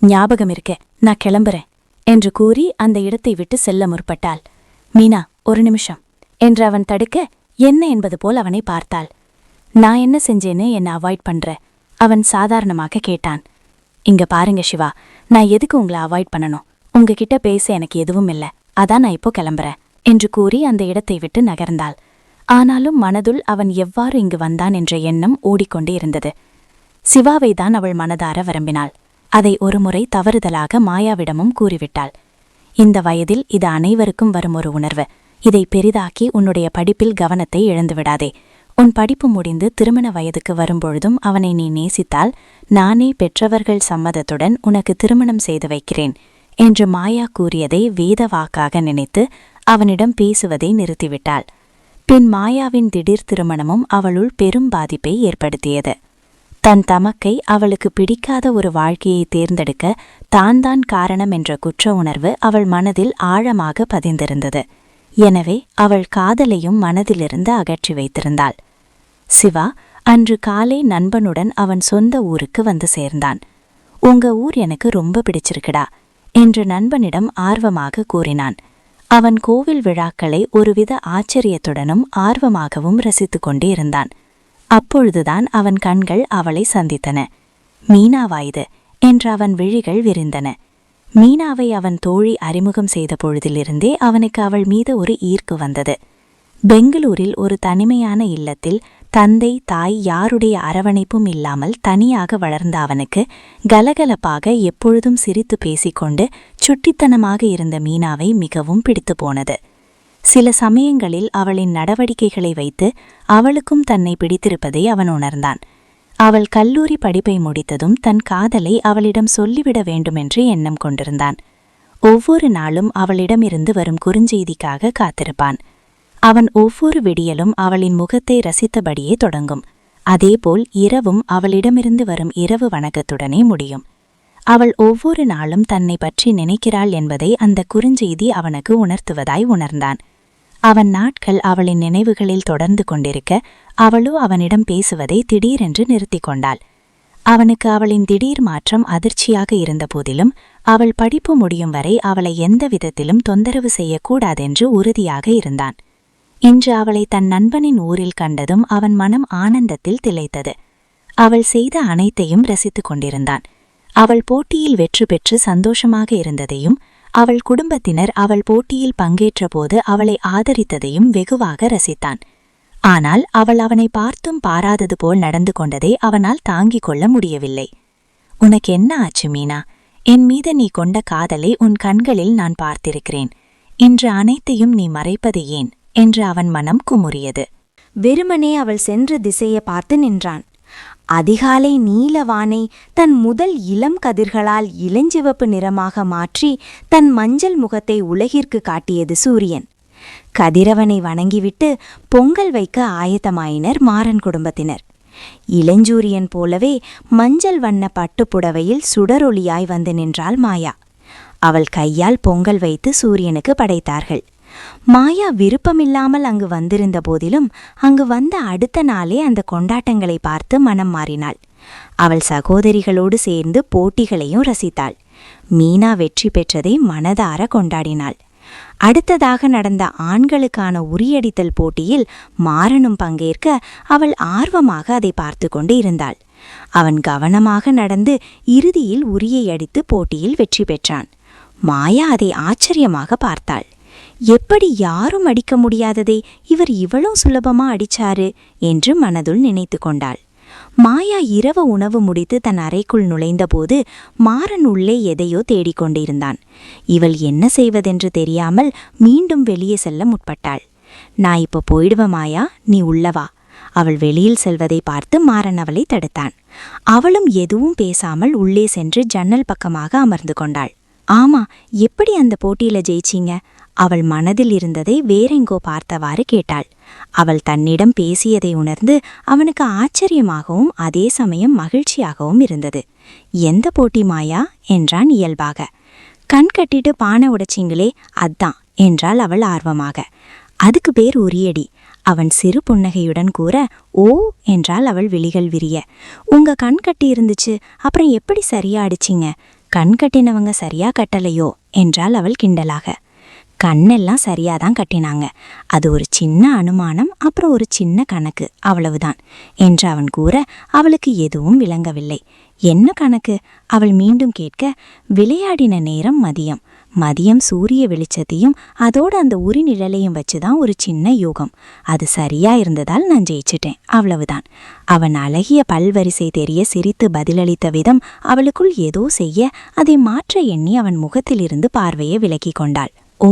ஞாபகம் இருக்கே, நான் கிளம்புறேன் என்று கூறி அந்த இடத்தை விட்டு செல்ல முற்பட்டாள். மீனா, ஒரு நிமிஷம் என்று அவன் தடுக்க, என்ன என்பது போல் அவனை பார்த்தாள். நான் என்ன செஞ்சேன்னு என்னை அவாய்ட் பண்ற? அவன் சாதாரணமாக கேட்டான். இங்க பாருங்க சிவா, நான் எதுக்கு உங்களை அவாய்ட் பண்ணணும்? உங்ககிட்ட பேச எனக்கு எதுவும் இல்ல, அதான் நான் இப்போ கிளம்புறேன் என்று கூறி அந்த இடத்தை விட்டு நகர்ந்தாள். ஆனாலும் மனதுள் அவன் எவ்வாறு இங்கு வந்தான் என்ற எண்ணம் ஓடிக்கொண்டே இருந்தது. சிவாவை தான் அவள் மனதார விரும்பினாள். அதை ஒருமுறை தவறுதலாக மாயாவிடமும் கூறிவிட்டாள். இந்த வயதில் இது அனைவருக்கும் வரும் ஒரு உணர்வு. இதை பெரிதாக்கி உன்னுடைய படிப்பில் கவனத்தை இழந்துவிடாதே. உன் படிப்பு முடிந்து திருமண வயதுக்கு வரும்பொழுதும் அவனை நீ நேசித்தால் நானே பெற்றவர்கள் சம்மதத்துடன் உனக்கு திருமணம் செய்து வைக்கிறேன் என்று மாயா கூறியதை வேத வாக்காக நினைத்து அவனிடம் பேசுவதை நிறுத்திவிட்டாள். பின் மாயாவின் திடீர் திருமணமும் அவளுள் பெரும் பாதிப்பை ஏற்படுத்தியது. தன் தமக்கை அவளுக்கு பிடிக்காத ஒரு வாழ்க்கையை தேர்ந்தெடுக்க தான் காரணம் என்ற குற்ற உணர்வு அவள் மனதில் ஆழமாக பதிந்திருந்தது. எனவே அவள் காதலையும் மனதிலிருந்து அகற்றி வைத்திருந்தாள். சிவா அன்று காலை நண்பனுடன் அவன் சொந்த ஊருக்கு வந்து சேர்ந்தான். உங்க ஊர் எனக்கு ரொம்ப பிடிச்சிருக்குடா என்று நண்பனிடம் ஆர்வமாக கூறினான். அவன் கோவில் விழாக்களை ஒருவித ஆச்சரியத்துடனும் ஆர்வமாகவும் ரசித்து கொண்டே இருந்தான். அப்பொழுதுதான் அவன் கண்கள் அவளை சந்தித்தன. மீனாவாயுது என்று அவன் விழிகள் விரிந்தன. மீனாவை அவன் தோழி அறிமுகம் செய்த பொழுதிலிருந்தே அவனுக்கு அவள் மீது ஒரு ஈர்ப்பு வந்தது. பெங்களூரில் ஒரு தனிமையான இல்லத்தில் தந்தை தாய் யாருடைய அரவணைப்பும் இல்லாமல் தனியாக வளர்ந்த அவனுக்கு கலகலப்பாக எப்பொழுதும் சிரித்து பேசிக்கொண்டு சுட்டித்தனமாக இருந்த மீனாவை மிகவும் பிடித்து போனது. சில சமயங்களில் அவளின் நடவடிக்கைகளை வைத்து அவளுக்கும் தன்னை பிடித்திருப்பதை அவன் உணர்ந்தான். அவள் கல்லூரி படிப்பை முடித்ததும் தன் காதலை அவளிடம் சொல்லிவிட வேண்டுமென்று எண்ணம் கொண்டிருந்தான். ஒவ்வொரு நாளும் அவளிடமிருந்து வரும் குறுஞ்செய்திக்காக காத்திருப்பான். அவன் ஒவ்வொரு விடியலும் அவளின் முகத்தை ரசித்தபடியே தொடங்கும். அதேபோல் இரவும் அவளிடமிருந்து வரும் இரவு வணக்கத்துடனே முடியும். அவள் ஒவ்வொரு நாளும் தன்னை பற்றி நினைக்கிறாள் என்பதை அந்த குறுஞ்செய்தி அவனுக்கு உணர்த்துவதாய் உணர்ந்தான். அவன் நாட்கள் அவளின் நினைவுகளில் தொடர்ந்து கொண்டிருக்க அவளோ அவனிடம் பேசுவதை திடீரென்று நிறுத்தி கொண்டாள். அவனுக்கு அவளின் திடீர் மாற்றம் அதிர்ச்சியாக இருந்த போதிலும் அவள் படிப்பு முடியும் வரை அவளை எந்த விதத்திலும் தொந்தரவு செய்யக்கூடாதென்று உறுதியாக இருந்தான். இன்று அவளை தன் நண்பனின் ஊரில் கண்டதும் அவன் மனம் ஆனந்தத்தில் திளைத்தது. அவள் செய்த அனைத்தையும் ரசித்துக் கொண்டிருந்தான். அவள் போட்டியில் வெற்றி பெற்று சந்தோஷமாக இருந்ததையும் அவள் குடும்பத்தினர் அவள் போட்டியில் பங்கேற்றபோது அவளை ஆதரித்ததையும் வெகுவாக ரசித்தான். ஆனால் அவள் அவனை பார்த்தும் பாராதது போல் நடந்து கொண்டதை அவனால் தாங்கிக் கொள்ள முடியவில்லை. உனக்கு என்ன ஆச்சு மீனா? என் மீது நீ கொண்ட காதலை உன் கண்களில் நான் பார்த்திருக்கிறேன். இன்று அனைத்தையும் நீ மறைப்பது ஏன் என்று அவன் மனம் குமுறியது. வெறுமனே அவள் சென்ற திசையை பார்த்து நின்றான். அதிகாலை நீலவானை தன் முதல் இளம் கதிர்களால் இளஞ்சிவப்பு நிறமாக மாற்றி தன் மஞ்சள் முகத்தை உலகிற்கு காட்டியது சூரியன். கதிரவனை வணங்கிவிட்டு பொங்கல் வைக்க ஆயத்தமாயினர் மாறன் குடும்பத்தினர். இளஞ்சூரியன் போலவே மஞ்சள் வண்ண பட்டுப்புடவையில் சுடரொளியாய் வந்து நின்றாள் மாயா. அவள் கையால் பொங்கல் வைத்து சூரியனுக்கு படைத்தார்கள். மாயா விருப்பமில்லாமல் அங்கு வந்திருந்த போதிலும் அங்கு வந்த அடுத்த நாளே அந்த கொண்டாட்டங்களை பார்த்து மனம் மாறினாள். அவள் சகோதரிகளோடு சேர்ந்து போட்டிகளையும் ரசித்தாள். மீனா வெற்றி பெற்றதை மனதார கொண்டாடினாள். அடுத்ததாக நடந்த ஆண்களுக்கான உரியடித்தல் போட்டியில் மாறனும் பங்கேற்க அவள் ஆர்வமாக அதை பார்த்து கொண்டு இருந்தாள். அவன் கவனமாக நடந்து இறுதியில் உரியை அடித்து போட்டியில் வெற்றி பெற்றான். மாயா அதை ஆச்சரியமாக பார்த்தாள். எப்படி யாரும் அடிக்க முடியாததை இவர் இவ்வளவு சுலபமா அடிச்சாரு என்று மனதுள் நினைத்து கொண்டாள். மாயா இரவு உணவு முடித்து தன் அறைக்குள் நுழைந்தபோது மாறன் உள்ளே எதையோ தேடிக்கொண்டிருந்தான். இவள் என்ன செய்வதென்று தெரியாமல் மீண்டும் வெளியே செல்ல முற்பட்டாள். நான் இப்ப போயிடுவேன் மாயா, நீ உள்ளவா. அவள் வெளியில் செல்வதை பார்த்து மாறன் அவளை தடுத்தான். அவளும் எதுவும் பேசாமல் உள்ளே சென்று ஜன்னல் பக்கமாக அமர்ந்து கொண்டாள். ஆமா, எப்படி அந்த போட்டியில ஜெயிச்சீங்க? அவள் மனதில் இருந்ததை வேறெங்கோ பார்த்தவாறு கேட்டாள். அவள் தன்னிடம் பேசியதை உணர்ந்து அவனுக்கு ஆச்சரியமாகவும் அதே சமயம் மகிழ்ச்சியாகவும் இருந்தது. எந்த போட்டி மாயா என்றான் இயல்பாக. கண் கட்டிட்டு பானை உடைச்சிங்களே, அதான் என்றாள் அவள் ஆர்வமாக. அதுக்கு பேர் உரியடி. அவன் சிறு புன்னகையுடன் கூற, ஓ என்றாள் அவள் விழிகள் விரிய. உங்க கண் கட்டி இருந்துச்சு, அப்புறம் எப்படி சரியா அடிச்சிங்க? கண் கட்டினவங்க சரியா கட்டலையோ என்றாள் அவள் கிண்டலாக. கண்ணெல்லாம் சரியாதான் கட்டினாங்க. அது ஒரு சின்ன அனுமானம், அப்புறம் ஒரு சின்ன கணக்கு, அவ்வளவுதான் என்று அவன் கூற அவளுக்கு எதுவும் விளங்கவில்லை. என்ன கணக்கு? அவள் மீண்டும் கேட்க, விளையாடின நேரம் மதியம். மதியம் சூரிய வெளிச்சத்தையும் அதோட அந்த உரி நிழலையும் வச்சுதான் ஒரு சின்ன யோகம். அது சரியா இருந்ததால் நான் ஜெயிச்சிட்டேன், அவ்வளவுதான். அவன் அழகிய பல்வரிசை தெரிய சிரித்து பதிலளித்த விதம் அவளுக்குள் ஏதோ செய்ய அதை மாற்ற எண்ணி அவன் முகத்திலிருந்து பார்வையை விலக்கி கொண்டாள். ஓ,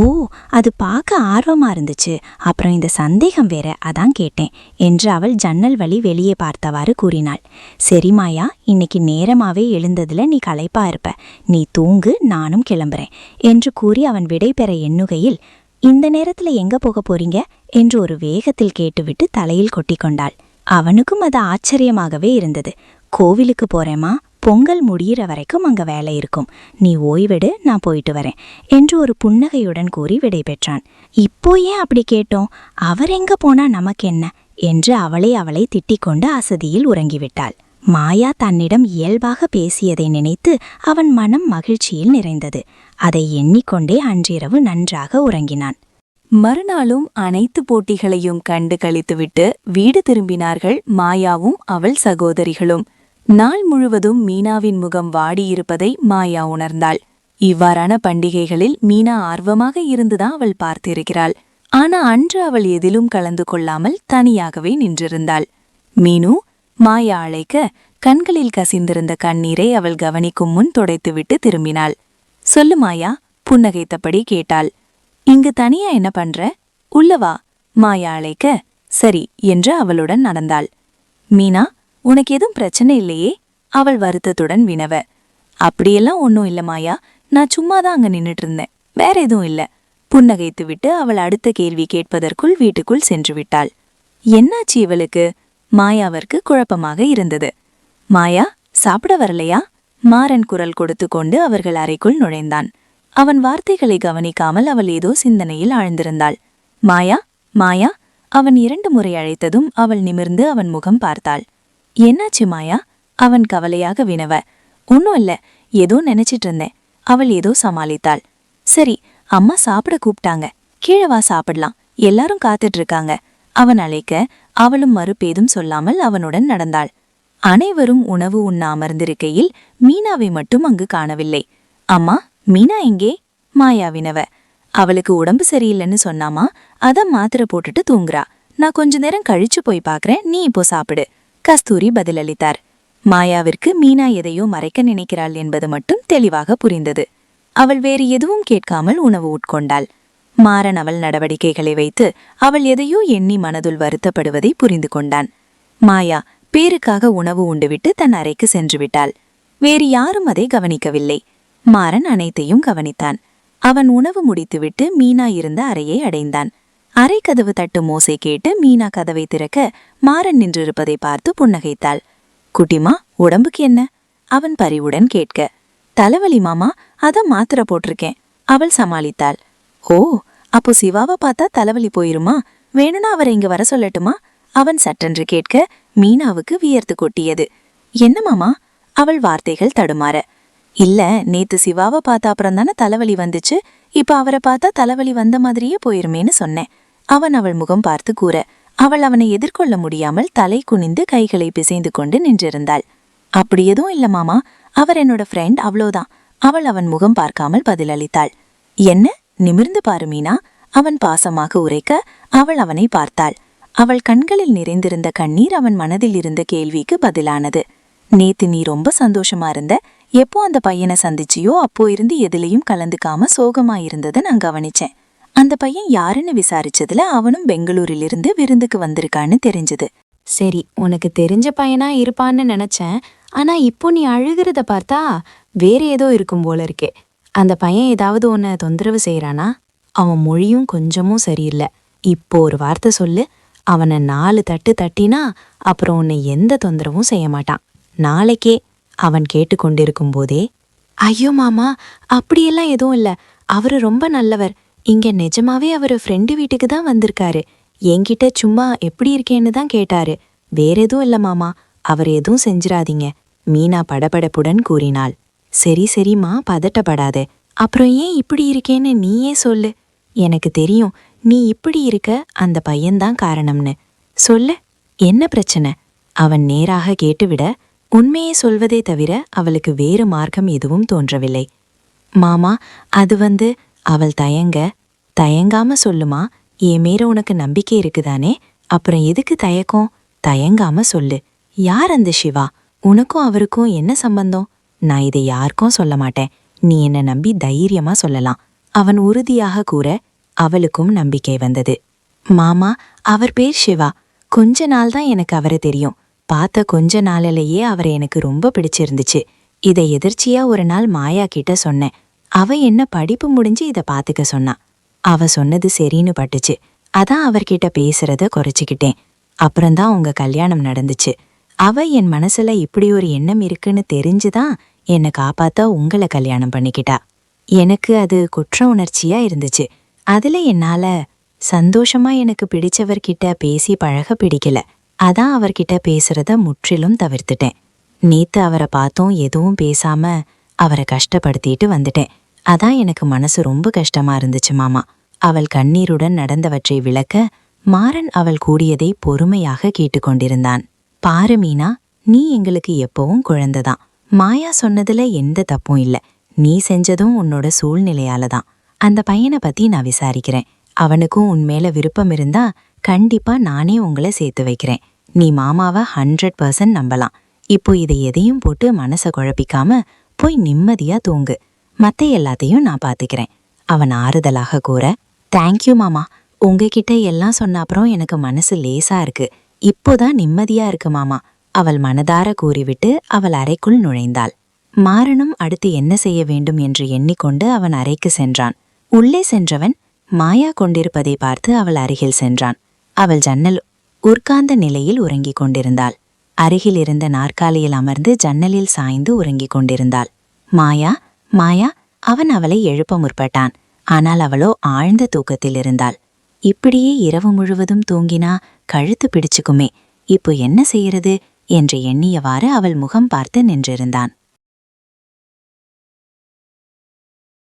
அது பார்க்க ஆர்வமா இருந்துச்சு, அப்புறம் இந்த சந்தேகம் வேற, அதான் கேட்டேன் என்று அவள் ஜன்னல் வழி வெளியே பார்த்தவாறு கூறினாள். சரி மாயா, இன்னைக்கு நேரமாவே எழுந்ததுல நீ களைப்பா இருப்ப, நீ தூங்கு, நானும் கிளம்புறேன் என்று கூறி அவன் விடை பெற எண்ணுகையில், இந்த நேரத்துல எங்க போக போறீங்க என்று ஒரு வேகத்தில் கேட்டுவிட்டு தலையில் கொட்டி கொண்டாள். அவனுக்கும் அது ஆச்சரியமாகவே இருந்தது. கோவிலுக்கு போறேமா, பொங்கல் முடிகிற வரைக்கும் அங்க வேலை இருக்கும், நீ ஓய்விடு, நான் போயிட்டு வரேன் என்று ஒரு புன்னகையுடன் கூறி விடை பெற்றான். இப்போ ஏன் அப்படி கேட்டோம்? அவர் எங்க போனா நமக்கு என்ன என்று அவளை திட்டிக் கொண்டு அசதியில் உறங்கிவிட்டாள். மாயா தன்னிடம் இயல்பாக பேசியதை நினைத்து அவன் மனம் மகிழ்ச்சியில் நிறைந்தது. அதை எண்ணிக்கொண்டே அன்றிரவு நன்றாக உறங்கினான். மறுநாளும் அனைத்து போட்டிகளையும் கண்டு கழித்துவிட்டு வீடு திரும்பினார்கள் மாயாவும் அவள் சகோதரிகளும். நாள் முழுவதும் மீனாவின் முகம் வாடியிருப்பதை மாயா உணர்ந்தாள். இவ்வாறான பண்டிகைகளில் மீனா ஆர்வமாக இருந்துதான் அவள் பார்த்திருக்கிறாள். ஆனா அன்று அவள் எதிலும் கலந்து கொள்ளாமல் தனியாகவே நின்றிருந்தாள். மீனு மாயா அழைக்க கண்களில் கசிந்திருந்த கண்ணீரை அவள் கவனிக்கும் முன் துடைத்துவிட்டு திரும்பினாள். சொல்லு மாயா, புன்னகைத்தபடி கேட்டாள். இங்கு தனியா என்ன பண்ற? உள்ளவா மாயா அழைக்க, சரி என்று அவளுடன் நடந்தாள். மீனா, உனக்கு எதுவும் பிரச்சனை இல்லையே? அவள் வருத்தத்துடன் வினவ. அப்படியெல்லாம் ஒன்னும் இல்ல மாயா, நான் சும்மாதான் அங்க நின்னுட்டு இருந்தேன், வேற எதுவும் இல்ல. புன்னகைத்துவிட்டு அவள் அடுத்த கேள்வி கேட்பதற்குள் வீட்டுக்குள் சென்று விட்டாள். என்னாச்சு இவளுக்கு? மாயாவிற்கு குழப்பமாக இருந்தது. மாயா, சாப்பிட வரலையா? மாறன் குரல் கொடுத்து கொண்டு அவர்கள் அறைக்குள் நுழைந்தான். அவன் வார்த்தைகளை கவனிக்காமல் அவள் ஏதோ சிந்தனையில் ஆழ்ந்திருந்தாள். மாயா, மாயா, அவன் 2 முறை அழைத்ததும் அவள் நிமிர்ந்து அவன் முகம் பார்த்தாள். என்னாச்சு மாயா? அவன் கவலையாக வினவ. ஒன்னும் இல்ல, ஏதோ நினைச்சிட்டு இருந்தேன். அவள் ஏதோ சமாளித்தாள். சரி, அம்மா சாப்பிட கூப்பிட்டாங்க, கீழே வா சாப்பிடலாம், எல்லாரும் காத்துட்டு இருக்காங்க. அவன் அழைக்க அவளும் மறுபேதும் சொல்லாமல் அவனுடன் நடந்தாள். அனைவரும் உணவு உண்ண அமர்ந்திருக்கையில் மீனாவை மட்டும் அங்கு காணவில்லை. அம்மா, மீனா எங்கே? மாயா வினவ. அவளுக்கு உடம்பு சரியில்லைன்னு சொன்னாமா, அதான் மாத்திரை போட்டுட்டு தூங்குறா. நான் கொஞ்ச நேரம் கழிச்சு போய் பாக்குறேன், நீ இப்போ சாப்பிடு. கஸ்தூரி பதிலளித்தார். மாயாவிற்கு மீனா எதையோ மறைக்க நினைக்கிறாள் என்பது மட்டும் தெளிவாக புரிந்தது. அவள் வேறு எதுவும் கேட்காமல் உணவு உட்கொண்டாள். மாறன் அவள் நடவடிக்கைகளை வைத்து அவள் எதையோ எண்ணி மனதுள் வருத்தப்படுவதை புரிந்து கொண்டான். மாயா பேருக்காக உணவு உண்டுவிட்டு தன் அறைக்கு சென்று விட்டாள். வேறு யாரும் அதை கவனிக்கவில்லை. மாறன் அனைத்தையும் கவனித்தான். அவன் உணவு முடித்துவிட்டு மீனா இருந்த அறையை அடைந்தான். அறை கதவு தட்டு மோசை கேட்டு மீனா கதவை திறக்க மாறன் நின்றிருப்பதை பார்த்து புன்னகைத்தாள். குட்டிமா, உடம்புக்கு என்ன? அவன் பரிவுடன் கேட்க. தலைவலி மாமா, அதான் மாத்திரை போட்டிருக்கேன், அவள் சமாளித்தாள். ஓ, அப்போ சிவாவை பார்த்தா தலைவலி போயிருமா? வேணும்னா அவரை இங்க வர சொல்லட்டுமா? அவன் சட்டென்று கேட்க மீனாவுக்கு வியர்த்து கொட்டியது. என்ன மாமா? அவள் வார்த்தைகள் தடுமாற. இல்ல, நேத்து சிவாவை பார்த்த அப்புறம் தானே தலைவலி வந்துச்சு. இப்ப அவரை பார்த்தா தலைவலி வந்த மாதிரியே போயிருமேன்னு சொன்னேன். அவன் அவள் முகம் பார்த்து கூற, அவள் அவனை எதிர்கொள்ள முடியாமல் தலை குனிந்து கைகளை பிசைந்து கொண்டு நின்றிருந்தாள். அப்படி எதுவும் இல்ல மாமா, அவர் என்னோட ஃப்ரெண்ட், அவ்வளோதான். அவள் அவன் முகம் பார்க்காமல் பதிலளித்தாள். என்ன? நிமிர்ந்து பாரு மீனா, அவன் பாசமாக உரைக்க அவள் அவனை பார்த்தாள். அவள் கண்களில் நிறைந்திருந்த கண்ணீர் அவன் மனதில் இருந்த கேள்விக்கு பதிலானது. நேத்து நீ ரொம்ப சந்தோஷமா இருந்த. எப்போ அந்த பையனை சந்திச்சியோ அப்போ இருந்து எதுலையும் கலந்துக்காம சோகமாயிருந்ததை நான் கவனிச்சேன். அந்த பையன் யாருன்னு விசாரிச்சதுல அவனும் பெங்களூரிலிருந்து விருந்துக்கு வந்திருக்கான்னு தெரிஞ்சது. சரி, உனக்கு தெரிஞ்ச பையனா இருப்பான்னு நினைச்சேன். ஆனா இப்போ நீ அழுகிறத பார்த்தா வேற ஏதோ இருக்கும் போல இருக்கே. அந்த பையன் ஏதாவது உன்னை தொந்தரவு செய்யறானா? அவன் மொழியும் கொஞ்சமும் சரியில்லை. இப்போ ஒரு வார்த்தை சொல்லு, அவனை 4 தட்டு தட்டினா அப்புறம் உன்னை எந்த தொந்தரவும் செய்ய மாட்டான். நாளைக்கே. அவன் கேட்டுக்கொண்டிருக்கும் போதே, ஐயோ மாமா, அப்படியெல்லாம் எதுவும் இல்ல. அவரு ரொம்ப நல்லவர். இங்க நிஜமாவே அவரு ஃப்ரெண்டு வீட்டுக்கு தான் வந்திருக்காரு. என்கிட்ட சும்மா எப்படி இருக்கேன்னு தான் கேட்டாரு. வேற எதுவும் இல்ல மாமா, அவர் எதுவும் செஞ்சிராதீங்க, மீனா படபடப்புடன் கூறினாள். சரி சரிம்மா, பதட்டப்படாதே. அப்புறம் ஏன் இப்படி இருக்கேன்னு நீயே சொல்லு. எனக்கு தெரியும் நீ இப்படி இருக்க அந்த பையன்தான் காரணம்னு. சொல்லு, என்ன பிரச்சனை? அவன் நேராக கேட்டுவிட உண்மையை சொல்வதே தவிர அவளுக்கு வேறு மார்க்கம் எதுவும் தோன்றவில்லை. மாமா, அது அவள் தயங்காம சொல்லுமா. என் மேல உனக்கு நம்பிக்கை இருக்குதானே? அப்புறம் எதுக்கு தயக்கம்? தயங்காம சொல்லு. யார் அந்த சிவா? உனக்கும் அவருக்கும் என்ன சம்பந்தம்? நான் இதை யாருக்கும் சொல்ல மாட்டேன். நீ என்ன நம்பி தைரியமா சொல்லலாம். அவன் உறுதியாக கூற அவளுக்கும் நம்பிக்கை வந்தது. மாமா, அவர் பேர் சிவா. கொஞ்ச நாள் தான் எனக்கு அவரை தெரியும். பார்த்த கொஞ்ச நாளிலேயே அவரை எனக்கு ரொம்ப பிடிச்சிருந்துச்சு. இதை எதிர்ச்சியா ஒரு நாள் மாயா கிட்ட சொன்னேன். அவ என்ன படிப்பு முடிஞ்சு இதை பாத்துக்க சொன்னா. அவ சொன்னது சரின்னு பட்டுச்சு. அதான் அவர்கிட்ட பேசுறத குறைச்சிக்கிட்டேன். அப்புறம்தான் உங்க கல்யாணம் நடந்துச்சு. அவ என் மனசுல இப்படி ஒரு எண்ணம் இருக்குன்னு தெரிஞ்சுதான் என்னை காப்பாத்த உங்களை கல்யாணம் பண்ணிக்கிட்டா. எனக்கு அது குற்ற உணர்ச்சியா இருந்துச்சு. அதுல என்னால சந்தோஷமா எனக்கு பிடிச்சவர்கிட்ட பேசி பழக பிடிக்கல. அதான் அவர்கிட்ட பேசுறத முற்றிலும் தவிர்த்துட்டேன். நேத்து அவரை பார்த்தும் எதுவும் பேசாம அவரை கஷ்டப்படுத்திட்டு வந்துட்டேன். அதான் எனக்கு மனசு ரொம்ப கஷ்டமா இருந்துச்சு மாமா. அவள் கண்ணீருடன் நடந்தவற்றை விளக்க மாறன் அவள் கூடியதை பொறுமையாக கேட்டுக்கொண்டிருந்தான். பாரு மீனா, நீ எங்களுக்கு எப்பவும் குழந்தைதான். மாயா சொன்னதுல எந்த தப்பும் இல்ல. நீ செஞ்சதும் உன்னோட சூழ்நிலையால தான். அந்த பையனை பத்தி நான் விசாரிக்கிறேன். அவனுக்கும் உன்மேல விருப்பம் இருந்தா கண்டிப்பா நானே உங்களை சேர்த்து வைக்கிறேன். நீ மாமாவை 100% நம்பலாம். இப்போ இதை எதையும் போட்டு மனசை குழப்பிக்காம போய் நிம்மதியா தூங்கு. மத்த எல்லாத்தையும் நான் பாத்துக்கிறேன். அவன் ஆறுதலாக கூற, தேங்க்யூ மாமா. உங்ககிட்ட எல்லாம் சொன்ன அப்புறம் எனக்கு மனசு லேசா இருக்கு. இப்போதான் நிம்மதியா இருக்கு மாமா. அவள் மனதார கூறிவிட்டு அவள் அறைக்குள் நுழைந்தாள். மாறனும் அடுத்து என்ன செய்ய வேண்டும் என்று எண்ணிக்கொண்டு அவன் அறைக்கு சென்றான். உள்ளே சென்றவன் மாயா கொண்டிருப்பதை பார்த்து அவள் அருகில் சென்றான். அவள் ஜன்னல் உட்கார்ந்த நிலையில் உறங்கிக் கொண்டிருந்தாள். அருகில் இருந்த நாற்காலியில் அமர்ந்து ஜன்னலில் சாய்ந்து உறங்கிக் கொண்டிருந்தாள். மாயா, மாயா, அவன் அவளை எழுப்ப முற்பட்டான். ஆனால் அவளோ ஆழ்ந்த தூக்கத்தில் இருந்தாள். இப்படியே இரவு முழுவதும் தூங்கினா கழுத்து பிடிச்சுக்குமே, இப்போ என்ன செய்யறது என்று எண்ணியவாறு அவள் முகம் பார்த்து நின்றிருந்தான்.